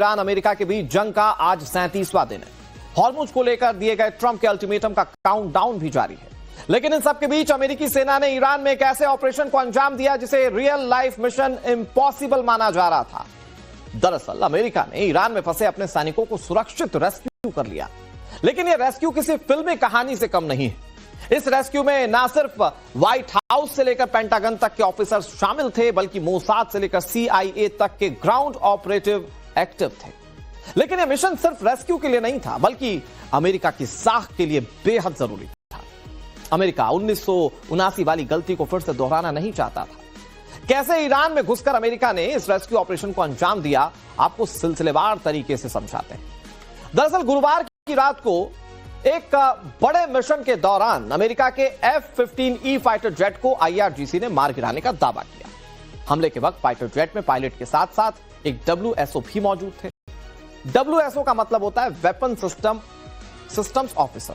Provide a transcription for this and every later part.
Iran America के बीच जंग का आज 37वां दिन है। हॉर्मुज को लेकर दिए गए ट्रंप के अल्टीमेटम का काउंटडाउन भी जारी है। लेकिन इन सबके बीच अमेरिकी सेना ने ईरान में एक ऐसे ऑपरेशन को अंजाम दिया जिसे रियल लाइफ मिशन इम्पॉसिबल माना जा रहा था। दरअसल अमेरिका ने ईरान में फंसे अपने सैनिकों को सुरक्षित रेस्क्यू कर लिया। लेकिन यह रेस्क्यू किसी फिल्मी कहानी से कम नहीं है। इस रेस्क्यू में ना सिर्फ व्हाइट हाउस से लेकर पेंटागन तक के ऑफिसर्स शामिल थे, बल्कि मोसाद से लेकर CIA तक के ग्राउंड ऑपरेटिव एक्टिव थे। लेकिन यह मिशन सिर्फ रेस्क्यू के लिए नहीं था, बल्कि अमेरिका की साख के लिए बेहद जरूरी था। अमेरिका 1979 वाली गलती को फिर से दोहराना नहीं चाहता था। कैसे ईरान में घुसकर अमेरिका ने इस रेस्क्यू ऑपरेशन को अंजाम दिया, आपको सिलसिलेवार तरीके से समझाते हैं। दरअसल गुरुवार की रात को एक बड़े मिशन के दौरान अमेरिका के F-15E फाइटर जेट को IRGC ने मार गिराने का दावा किया। हमले के वक्त फाइटर जेट में पायलट के साथ साथ एक WSO भी मौजूद थे। WSO का मतलब होता है वेपन सिस्टम्स ऑफिसर।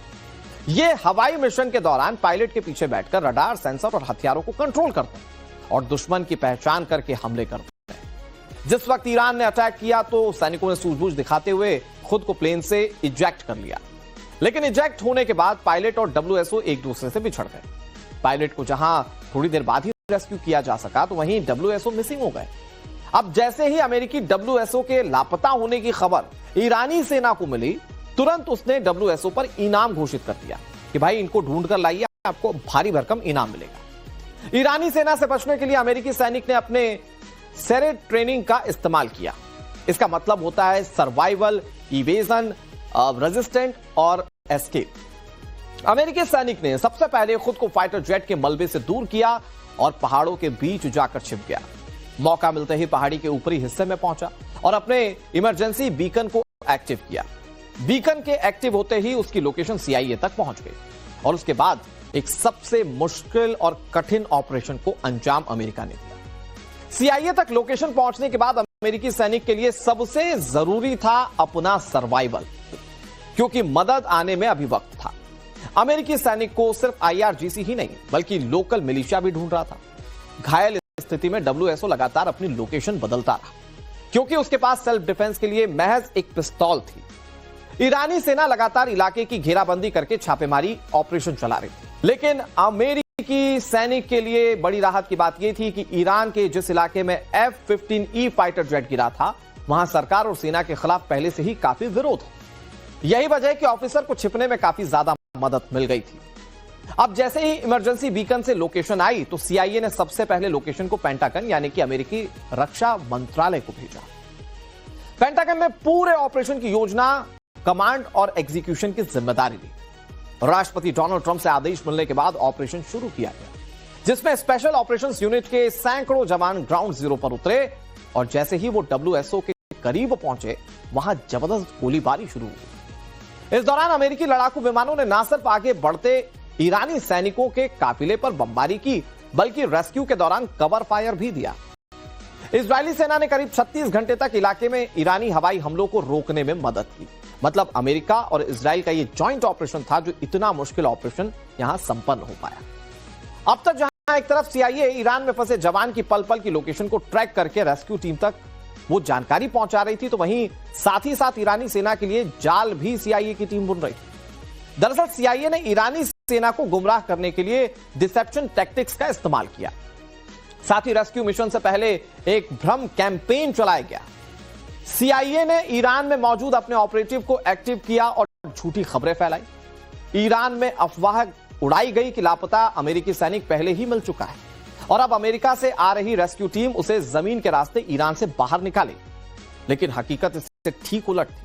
यह हवाई मिशन के दौरान पायलट के पीछे बैठकर रडार, सेंसर और हथियारों को कंट्रोल करते हैं और दुश्मन की पहचान करके हमले करते हैं। जिस वक्त ईरान ने अटैक किया तो सैनिकों ने सूझबूझ दिखाते हुए खुद को प्लेन से इजेक्ट कर लिया। लेकिन इजेक्ट होने के बाद पायलट और WSO एक दूसरे से बिछड़ गए। पायलट को जहां थोड़ी देर बाद ही रेस्क्यू किया जा सका, तो वहीं WSO मिसिंग हो गए। अब जैसे ही अमेरिकी WSO के लापता होने की खबर ईरानी सेना को मिली, तुरंत उसने WSO पर इनाम घोषित कर दिया कि भाई इनको ढूंढ कर लाइए, आपको भारी भरकम इनाम मिलेगा। ईरानी सेना से बचने के लिए अमेरिकी सैनिक ने अपने सेरेट ट्रेनिंग का इस्तेमाल किया। इसका मतलब होता है सर्वाइवल, इवेजन, रेजिस्टेंट और एस्केप। अमेरिकी सैनिक ने सबसे पहले खुद को फाइटर जेट के मलबे से दूर किया और पहाड़ों के बीच जाकर छिप गया। मौका मिलते ही पहाड़ी के ऊपरी हिस्से में पहुंचा और अपने इमरजेंसी बीकन को एक्टिव किया। बीकन के एक्टिव होते ही उसकी लोकेशन CIA तक पहुंच गई और उसके बाद एक सबसे मुश्किल और कठिन ऑपरेशन को अंजाम अमेरिका ने दिया। CIA तक लोकेशन पहुंचने के बाद अमेरिकी सैनिक के लिए सबसे जरूरी था अपना सर्वाइवल, क्योंकि मदद आने में अभी वक्त था। अमेरिकी सैनिक को सिर्फ IRGC ही नहीं, बल्कि लोकल मिलिशिया भी ढूंढ रहा था। घायल स्थिति में WSO लगातार अपनी लोकेशन बदलता रहा, क्योंकि उसके पास सेल्फ डिफेंस के लिए महज एक पिस्तौल थी। ईरानी सेना लगातार इलाके की घेराबंदी करके छापेमारी ऑपरेशन चला रही थी। लेकिन अमेरिकी सैनिक के लिए बड़ी राहत की बात यह थी कि ईरान के जिस इलाके में F-15E फाइटर जेट गिरा था, वहां सरकार और सेना के खिलाफ पहले से ही काफी विरोध है। यही वजह है कि ऑफिसर को छिपने में काफी ज्यादा मदद मिल गई थी। अब जैसे ही इमरजेंसी बीकन से लोकेशन आई, तो CIA ने सबसे पहले लोकेशन को पेंटागन यानी कि अमेरिकी रक्षा मंत्रालय को भेजा। पेंटागन ने पूरे ऑपरेशन की योजना, कमांड और एग्जीक्यूशन की जिम्मेदारी ली। राष्ट्रपति डोनाल्ड ट्रंप से आदेश मिलने के बाद ऑपरेशन शुरू किया गया, जिसमें स्पेशल ऑपरेशंस यूनिट के सैकड़ों जवान ग्राउंड जीरो पर उतरे और जैसे ही वो WSO के करीब पहुंचे, वहां जबरदस्त गोलीबारी शुरू हुई। इस दौरान अमेरिकी लड़ाकू विमानों ने न सिर्फ आगे बढ़ते ईरानी सैनिकों के काफिले पर बमबारी की, बल्कि रेस्क्यू के दौरान कवर फायर भी दिया। इजरायली सेना ने करीब 36 घंटे तक इलाके में ईरानी हवाई हमलों को रोकने में मदद की। मतलब अमेरिका और इजराइल का यह जॉइंट ऑपरेशन था जो इतना मुश्किल ऑपरेशन यहां संपन्न हो पाया। अब तक जहां एक तरफ CIA ईरान में फंसे जवान की पल पल की लोकेशन को ट्रैक करके रेस्क्यू टीम तक वो जानकारी पहुंचा रही थी, तो वहीं साथ ही साथ ईरानी सेना के लिए जाल भी CIA की टीम बुन रही थी। दरअसल CIA ने ईरानी सेना को गुमराह करने के लिए डिसेप्शन टैक्टिक्स का इस्तेमाल किया। साथ ही रेस्क्यू मिशन से पहले एक भ्रम कैंपेन चलाया गया। CIA ने ईरान में मौजूद अपने ऑपरेटिव को एक्टिव किया और झूठी खबरें फैलाई। ईरान में अफवाह उड़ाई गई कि लापता अमेरिकी सैनिक पहले ही मिल चुका है और अब अमेरिका से आ रही रेस्क्यू टीम उसे जमीन के रास्ते ईरान से बाहर निकाले। लेकिन हकीकत इससे ठीक उलट थी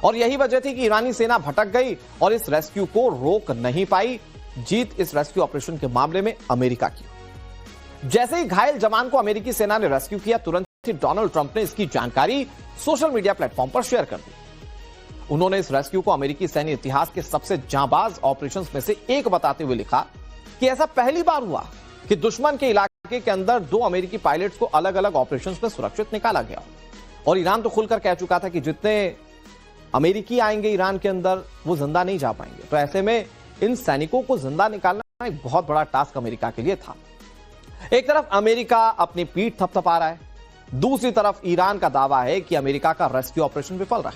और यही वजह थी कि ईरानी सेना भटक गई और इस रेस्क्यू को रोक नहीं पाई। जीत इस रेस्क्यू ऑपरेशन के मामले में अमेरिका की। जैसे ही घायल जवान को अमेरिकी सेना ने रेस्क्यू किया, तुरंत ही डोनाल्ड ट्रंप ने इसकी जानकारी सोशल मीडिया प्लेटफॉर्म पर शेयर कर दी। उन्होंने इस रेस्क्यू को अमेरिकी सैन्य इतिहास के सबसे जांबाज ऑपरेशंस में से एक बताते हुए लिखा कि ऐसा पहली बार हुआ कि दुश्मन के इलाके के अंदर 2 अमेरिकी पायलट्स को अलग अलग ऑपरेशंस में सुरक्षित निकाला गया। और ईरान तो खुलकर कह चुका था कि जितने अमेरिकी आएंगे ईरान के अंदर वो जिंदा नहीं जा पाएंगे। तो ऐसे में इन सैनिकों को जिंदा निकालना एक बहुत बड़ा टास्क अमेरिका के लिए था। एक तरफ अमेरिका अपनी पीठ थपथपा रहा है, दूसरी तरफ ईरान का दावा है कि अमेरिका का रेस्क्यू ऑपरेशन विफल रहा,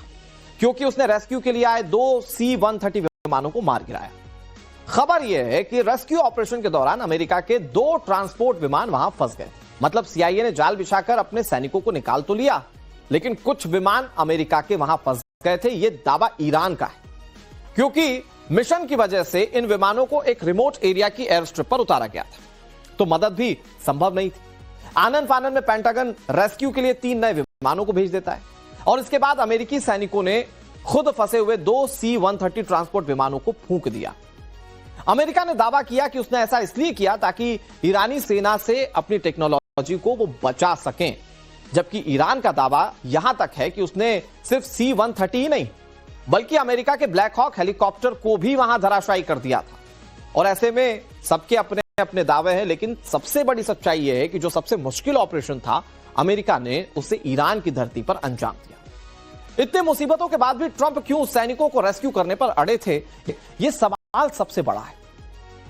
क्योंकि उसने रेस्क्यू के लिए आए 2 C-130 विमानों को मार गिराया। खबर यह है कि रेस्क्यू ऑपरेशन के दौरान अमेरिका के 2 ट्रांसपोर्ट विमान वहां फंस गए। मतलब CIA ने जाल बिछाकर अपने सैनिकों को निकाल तो लिया, लेकिन कुछ विमान अमेरिका के वहां फंस गए थे। यह दावा ईरान का है, क्योंकि मिशन की वजह से इन विमानों को एक रिमोट एरिया की एयर स्ट्रिप पर उतारा गया था, तो मदद भी संभव नहीं थी। आनन फानन में पेंटागन रेस्क्यू के लिए 3 नए विमानों को भेज देता है और इसके बाद अमेरिकी सैनिकों ने खुद फंसे हुए 2 C-130 ट्रांसपोर्ट विमानों को फूंक दिया। अमेरिका ने दावा किया कि उसने ऐसा इसलिए किया ताकि ईरानी सेना से अपनी टेक्नोलॉजी को वो बचा सकें, जबकि ईरान का दावा यहां तक है कि उसने सिर्फ C-130 ही नहीं बल्कि अमेरिका के ब्लैक हॉक हेलीकॉप्टर को भी वहां धराशायी कर दिया था। और ऐसे में सबके अपने अपने दावे हैं, लेकिन सबसे बड़ी सच्चाई यह है कि जो सबसे मुश्किल ऑपरेशन था, अमेरिका ने उसे ईरान की धरती पर अंजाम दिया। इतने मुसीबतों के बाद भी ट्रंप क्यों सैनिकों को रेस्क्यू करने पर अड़े थे, यह सवाल सबसे बड़ा है।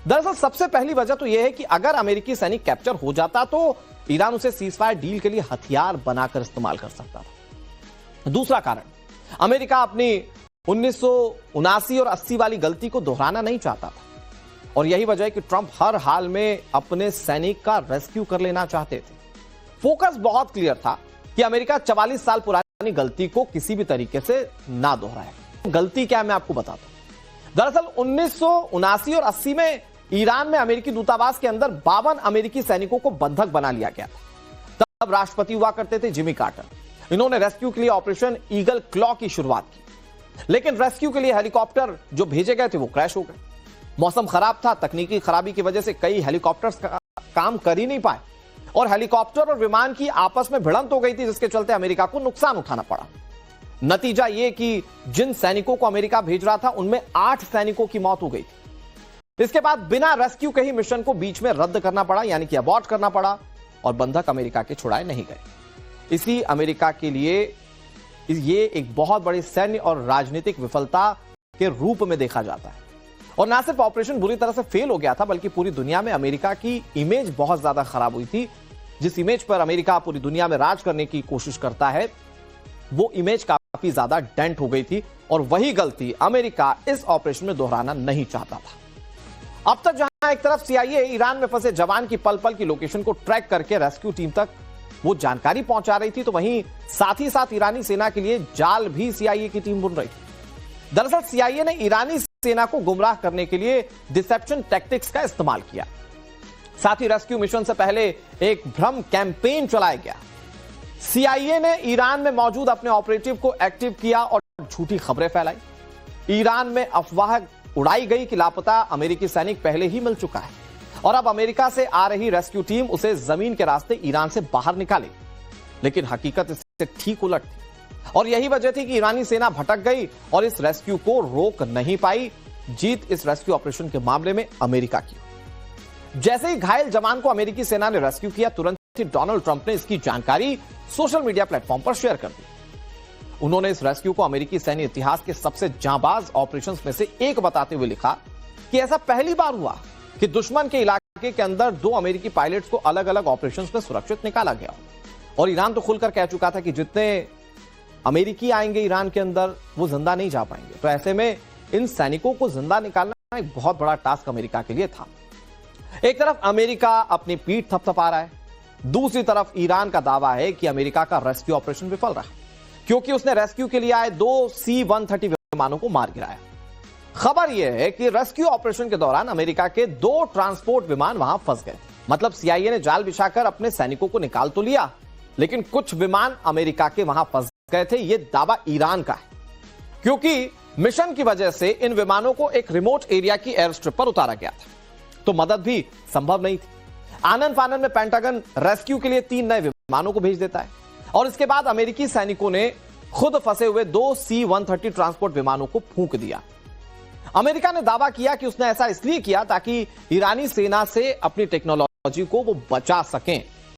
दरअसल सबसे पहली वजह तो यह है कि अगर अमेरिकी सैनिक कैप्चर हो जाता तो ईरान उसे सीजफायर डील के लिए हथियार बनाकर इस्तेमाल कर सकता था। दूसरा कारण, अमेरिका अपनी 1979 और 80 वाली गलती को दोहराना नहीं चाहता था, और यही वजह है कि ट्रंप हर हाल में अपने सैनिक का रेस्क्यू कर लेना चाहते थे। फोकस बहुत क्लियर था कि अमेरिका 44 साल पुरानी गलती को किसी भी तरीके से ना दोहराए। गलती क्या है मैं आपको बताता हूं। दरअसल 1979 और 80 में ईरान में अमेरिकी दूतावास के अंदर 52 अमेरिकी सैनिकों को बंधक बना लिया गया था। तब राष्ट्रपति हुआ करते थे जिमी कार्टर। इन्होंने रेस्क्यू के लिए ऑपरेशन ईगल क्लॉ की शुरुआत की, लेकिन रेस्क्यू के लिए हेलीकॉप्टर जो भेजे गए थे वो क्रैश हो गए। मौसम खराब था, तकनीकी खराबी की वजह से कई हेलीकॉप्टर्स काम कर ही नहीं पाए और हेलीकॉप्टर और विमान की आपस में भिड़ंत हो गई थी, जिसके चलते अमेरिका को नुकसान उठाना पड़ा। नतीजा यह कि जिन सैनिकों को अमेरिका भेज रहा था उनमें 8 सैनिकों की मौत हो गई थी। इसके बाद बिना रेस्क्यू के ही मिशन को बीच में रद्द करना पड़ा, यानी कि अबॉर्ट करना पड़ा, और बंधक अमेरिका के छुड़ाए नहीं गए। इसी अमेरिका के लिए ये एक बहुत बड़ी सैन्य और राजनीतिक विफलता के रूप में देखा जाता है। और ना सिर्फ ऑपरेशन बुरी तरह से फेल हो गया था, बल्कि पूरी दुनिया में अमेरिका की इमेज बहुत ज्यादा खराब हुई थी। जिस इमेज पर अमेरिका पूरी दुनिया में राज करने की कोशिश करता है, वो इमेज काफी ज्यादा डेंट हो गई थी, और वही गलती अमेरिका इस ऑपरेशन में दोहराना नहीं चाहता था। अब तक जहां एक तरफ CIA ईरान में फंसे जवान की पल पल की लोकेशन को ट्रैक करके रेस्क्यू टीम तक वो जानकारी पहुंचा रही थी, तो वहीं साथ ही साथ ईरानी सेना के लिए जाल भी CIA की टीम बुन रही थी। दरअसल CIA ने ईरानी सेना को गुमराह करने के लिए डिसेप्शन टैक्टिक्स का इस्तेमाल किया। साथ ही रेस्क्यू मिशन से पहले एक भ्रम कैंपेन चलाया गया। CIA ने ईरान में मौजूद अपने ऑपरेटिव को एक्टिव किया और झूठी खबरें फैलाई। ईरान में अफवाह उड़ाई गई कि लापता अमेरिकी सैनिक पहले ही मिल चुका है और अब अमेरिका से आ रही रेस्क्यू टीम उसे जमीन के रास्ते ईरान से बाहर निकाले। लेकिन हकीकत इससे ठीक उलट थी, और यही वजह थी कि ईरानी सेना भटक गई और इस रेस्क्यू को रोक नहीं पाई। जीत इस रेस्क्यू ऑपरेशन के मामले में अमेरिका की। जैसे ही घायल जवान को अमेरिकी सेना ने रेस्क्यू किया, तुरंत ही डोनाल्ड ट्रंप ने इसकी जानकारी सोशल मीडिया प्लेटफॉर्म पर शेयर कर दी। उन्होंने इस रेस्क्यू को अमेरिकी सैन्य इतिहास के सबसे जांबाज ऑपरेशंस में से एक बताते हुए लिखा कि ऐसा पहली बार हुआ कि दुश्मन के इलाके के अंदर 2 अमेरिकी पायलट्स को अलग अलग ऑपरेशंस में सुरक्षित निकाला गया। और ईरान तो खुलकर कह चुका था कि जितने अमेरिकी आएंगे ईरान के अंदर वो जिंदा नहीं जा पाएंगे। तो ऐसे में इन सैनिकों को जिंदा निकालना एक बहुत बड़ा टास्क अमेरिका के लिए था। एक तरफ अमेरिका अपनी पीठ थपथपा रहा है, दूसरी तरफ ईरान का दावा है कि अमेरिका का रेस्क्यू ऑपरेशन विफल रहा, क्योंकि उसने रेस्क्यू के लिए आए 2 C-130 विमानों को मार गिराया। खबर यह है कि रेस्क्यू ऑपरेशन के दौरान अमेरिका के 2 ट्रांसपोर्ट विमान वहां फंस गए। मतलब CIA ने जाल बिछाकर अपने सैनिकों को निकाल तो लिया, लेकिन कुछ विमान अमेरिका के वहां फंस गए थे। यह दावा ईरान का है, क्योंकि मिशन की वजह से इन विमानों को एक रिमोट एरिया की एयर स्ट्रिप पर उतारा गया था, तो मदद भी संभव नहीं थी। आनन फानन में पेंटागन रेस्क्यू के लिए 3 नए विमानों को भेज देता है और इसके बाद अमेरिकी सैनिकों ने खुद फंसे हुए 2 C-130 ट्रांसपोर्ट विमानों को फूंक दिया। अमेरिका ने दावा किया कि उसने ऐसा इसलिए किया ताकि ईरानी सेना से अपनी टेक्नोलॉजी को वो बचा सकें,